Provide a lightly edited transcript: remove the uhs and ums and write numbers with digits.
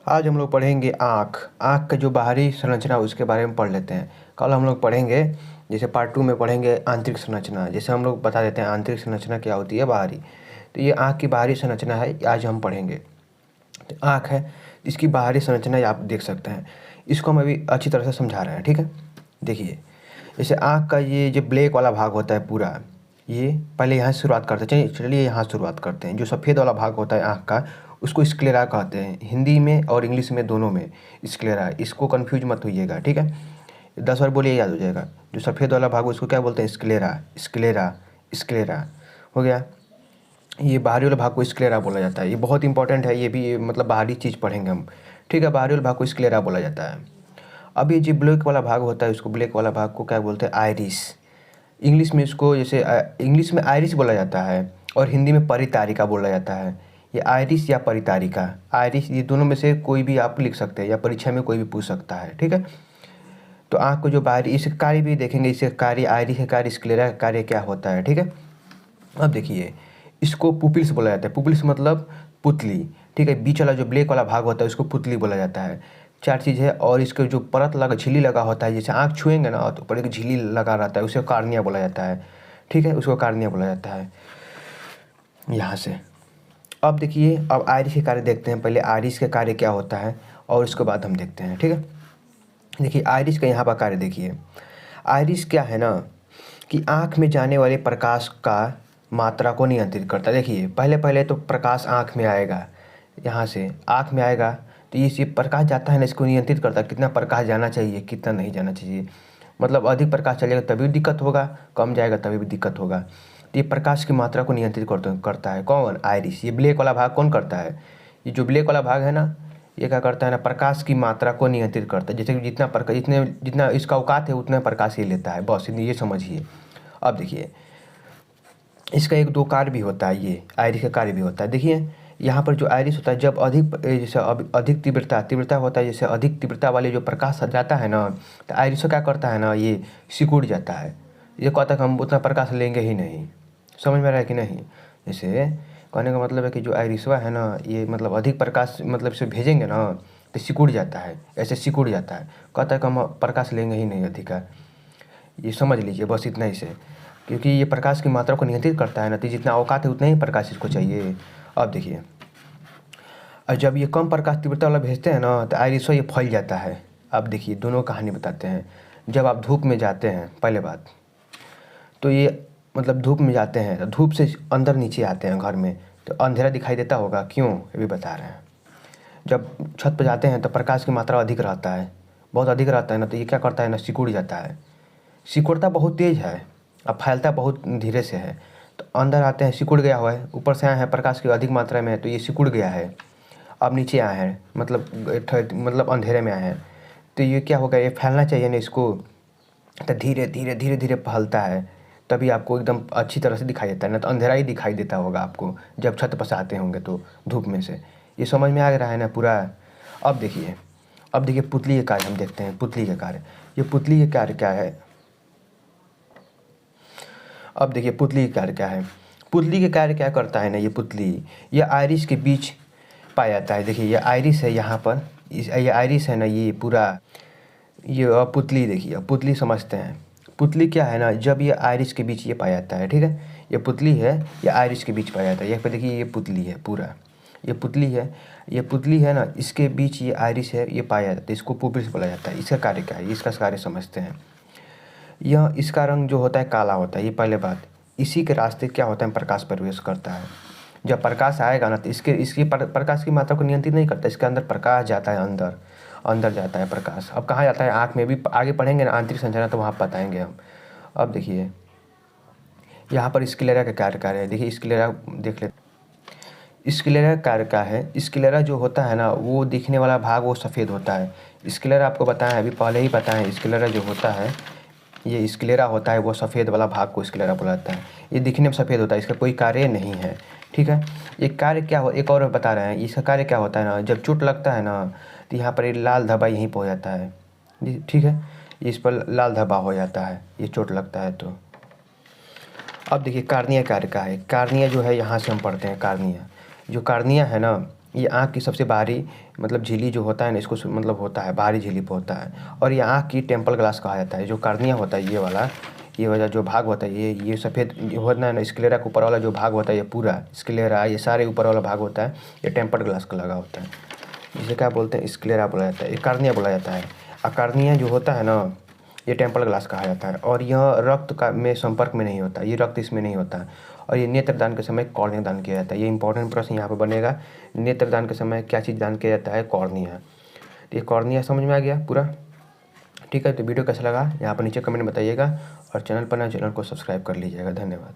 आज हम लोग पढ़ेंगे आँख। आँख का जो बाहरी संरचना उसके बारे में पढ़ लेते हैं। कल हम लोग पढ़ेंगे, जैसे पार्ट 2 में पढ़ेंगे आंतरिक संरचना। जैसे हम लोग बता देते हैं आंतरिक संरचना क्या होती है, बाहरी। तो ये आँख की बाहरी संरचना है, आज हम पढ़ेंगे। तो आँख है, इसकी बाहरी संरचना आप देख सकते हैं। इसको हम अभी अच्छी तरह से समझा रहे हैं, ठीक है। देखिए, जैसे आँख का ये जो ब्लैक वाला भाग होता है पूरा, ये पहले यहाँ से शुरुआत करते हैं। चलिए यहाँ शुरुआत करते हैं। जो सफ़ेद वाला भाग होता है आँख का, उसको स्क्लेरा कहते हैं। हिंदी में और इंग्लिश में दोनों में स्क्लेरा। इसको कंफ्यूज मत होइएगा, ठीक है। 10 बार बोलिए, याद हो जाएगा। जो सफ़ेद वाला भाग उसको क्या बोलते हैं? Sclera, sclera, sclera. हो गया। ये बाहरी वाला भाग को स्क्लेरा बोला जाता है। ये बहुत इंपॉर्टेंट है, ये भी मतलब बाहरी चीज़ पढ़ेंगे हम, ठीक है। बाहरी वाले भाग को स्क्लेरा बोला जाता है। अब ये जो ब्लैक वाला भाग होता है, उसको ब्लैक वाला भाग को क्या बोलते हैं? आइरिस। इंग्लिश में इसको जैसे इंग्लिश में आइरिस बोला जाता है और हिंदी में परितारिका बोला जाता है। ये आइरिस या परितारिका, आइरिस, ये दोनों में से कोई भी आप लिख सकते हैं या परीक्षा में कोई भी पूछ सकता है, ठीक है। तो आँख को जो बाहरी, इसका कार्य भी देखेंगे। इसका कार्य, आइरिस का कार्य, स्क्लेरा का कार्य क्या होता है, ठीक है। अब देखिए, इसको पुपिल्स बोला जाता है। पुपिल्स मतलब पुतली, ठीक है। बीच वाला जो ब्लैक वाला भाग होता है उसको पुतली बोला जाता है। 4 चीज़ है। और इसके जो परत लगा, झिल्ली लगा होता है, जैसे आँख छुएंगे ना तो ऊपर एक झिल्ली लगा रहता है, उसे कार्निया बोला जाता है, ठीक है। उसको कार्निया बोला जाता है यहाँ से। अब देखिए, अब आइरिस के कार्य देखते हैं। पहले आइरिस का कार्य क्या होता है और उसके बाद हम देखते हैं, ठीक है। देखिए, आइरिस का यहाँ पर कार्य देखिए। आइरिस क्या है ना, कि आँख में जाने वाले प्रकाश का मात्रा को नियंत्रित करता है। देखिए, पहले पहले तो प्रकाश आँख में आएगा, यहाँ से आँख में आएगा तो ये प्रकाश जाता है ना, इसको नियंत्रित करता है। कितना प्रकाश जाना चाहिए, कितना नहीं जाना चाहिए। मतलब अधिक प्रकाश चलेगा तभी दिक्कत होगा, कम जाएगा तभी भी दिक्कत होगा। तो ये प्रकाश की मात्रा को नियंत्रित करता है कौन? आइरिस। ये ब्लैक वाला भाग कौन करता है? ये जो ब्लैक वाला भाग है ना, ये क्या करता है ना, प्रकाश की मात्रा को नियंत्रित करता है। जैसे कि जितना इसका औकात है उतना प्रकाश ये लेता है, बस ये समझिए। अब देखिए, इसका एक दो कार्य भी होता है, ये आइरिस का कार्य भी होता है। देखिए, यहाँ पर जो आइरिस होता है, जब अधिक, जैसे अब अधिक तीव्रता होता है, जैसे अधिक तीव्रता वाले जो प्रकाश जाता है ना, तो आइरिस क्या करता है ना, ये सिकुड़ जाता है। ये कहता है कि हम उतना प्रकाश लेंगे ही नहीं। समझ में आ रहा है कि नहीं? जैसे कहने का मतलब है कि जो आइरिसवा है ना, ये मतलब अधिक प्रकाश मतलब इसे भेजेंगे ना तो सिकुड़ जाता है, ऐसे सिकुड़ जाता है। कहता है कि हम प्रकाश लेंगे ही नहीं अधिक का। ये समझ लीजिए बस इतना ही से, क्योंकि ये प्रकाश की मात्रा को नियंत्रित करता है ना, तो जितना औकात है उतना ही प्रकाश इसको चाहिए। अब देखिए, और जब ये कम प्रकाश तीव्रता वाला भेजते हैं ना तो आइरिस ये फैल जाता है। अब देखिए, दोनों कहानी बताते हैं। जब आप धूप में जाते हैं, पहले बात तो ये मतलब धूप में जाते हैं तो धूप से अंदर नीचे आते हैं घर में, तो अंधेरा दिखाई देता होगा। क्यों, ये भी बता रहे हैं। जब छत पर जाते हैं तो प्रकाश की मात्रा अधिक रहता है, बहुत अधिक रहता है ना, तो ये क्या करता है ना, सिकुड़ जाता है। सिकुड़ता बहुत तेज़ है, अब फैलता बहुत धीरे से है। तो अंदर आते हैं, सिकुड़ गया हुआ है, ऊपर से आए हैं प्रकाश की अधिक मात्रा में, तो ये सिकुड़ गया है। अब नीचे आए हैं, मतलब अंधेरे में आए हैं, तो ये क्या होगा, ये फैलना चाहिए ना इसको, तो धीरे धीरे धीरे धीरे फैलता है, तभी आपको एकदम अच्छी तरह से दिखाई देता है। ना तो अंधेरा ही दिखाई देता होगा आपको जब छत पर से आते होंगे तो धूप में से। ये समझ में आ रहा है ना पूरा? अब देखिए, पुतली के कार्य हम देखते हैं। पुतली के कार्य, ये पुतली के कार्य क्या है? अब देखिए, पुतली का कार्य क्या है। पुतली के कार्य क्या करता है ना, ये पुतली, ये आइरिस के बीच पाया जाता है। देखिए, ये आइरिस है यहाँ पर, ये आइरिस है ना, ये पूरा, ये पुतली। देखिए, पुतली समझते हैं। पुतली क्या है ना, जब ये आइरिस के बीच ये पाया जाता है, ठीक है। ये पुतली है, ये आइरिस के बीच पाया जाता है। यहाँ पे देखिए, ये पुतली है पूरा, ये पुतली है, ये पुतली है ना, इसके बीच ये आइरिस है, ये पाया जाता है। इसको पुपिल्स बोला जाता है। इसका कार्य क्या है, इसका कार्य समझते हैं। यह, इसका रंग जो होता है काला होता है, ये पहले बात। इसी के रास्ते क्या होता है, प्रकाश प्रवेश करता है। जब प्रकाश आएगा ना तो इसकी प्रकाश की मात्रा को नियंत्रित नहीं करता, इसके अंदर प्रकाश जाता है, अंदर अंदर जाता है प्रकाश। अब कहाँ जाता है, आँख में भी आगे पढ़ेंगे ना आंतरिक संरचना, तो वहाँ बताएंगे हम। अब देखिए, यहाँ पर स्क्लेरा का कार्य है। देखिए, स्क्लेरा देख लेते। स्क्लेरा का कार्य क्या है? स्क्लेरा जो होता है ना, वो दिखने वाला भाग वो सफ़ेद होता है। स्क्लेरा आपको बताया, अभी पहले ही बताएं, स्क्लेरा जो होता है, ये स्क्लेरा होता है, वो सफ़ेद वाला भाग को स्क्लेरा बोला जाता है। ये दिखने में सफ़ेद होता है, इसका कोई कार्य नहीं है, ठीक है। ये कार्य क्या हो, एक और बता रहे हैं, इसका कार्य क्या होता है ना, जब चोट लगता है ना तो यहाँ पर ये लाल धब्बा यहीं पर हो जाता है, ठीक है। इस पर लाल धब्बा हो जाता है, ये चोट लगता है तो। अब देखिए, कार्निया कार्य का है। कार्निया जो है, यहाँ से हम पढ़ते हैं कार्निया। जो कार्निया है ना, ये आँख की सबसे बाहरी मतलब झिल्ली जो होता है ना, इसको मतलब होता है बाहरी झिल्ली पे होता है। और ये आँख की टेम्पल ग्लास कहा जाता है। जो कार्निया होता है ये वाला जो भाग होता है, ये सफ़ेद होता है ना, स्क्लेरा के ऊपर वाला जो भाग होता है, ये पूरा स्क्लेरा, ये सारे ऊपर वाला भाग होता है, ये टेम्पर्ड ग्लास का लगा होता है। जिसे क्या बोलते हैं, स्क्लेरा बोला जाता है, ये कार्निया बोला जाता है। कार्निया जो होता है ना, ये टेम्पर्ड ग्लास कहा जाता है। और यह रक्त का में संपर्क में नहीं होता, ये रक्त इसमें नहीं होता है। और ये नेत्रदान के समय कॉर्निया दान किया जाता है। ये इंपॉर्टेंट प्रश्न यहाँ पे बनेगा, नेत्रदान के समय क्या चीज़ दान किया जाता है? कॉर्निया। तो ये कॉर्निया समझ में आ गया पूरा? ठीक है, तो वीडियो कैसा लगा यहाँ पर नीचे कमेंट में बताइएगा, और चैनल पर नए चैनल को सब्सक्राइब कर लीजिएगा। धन्यवाद।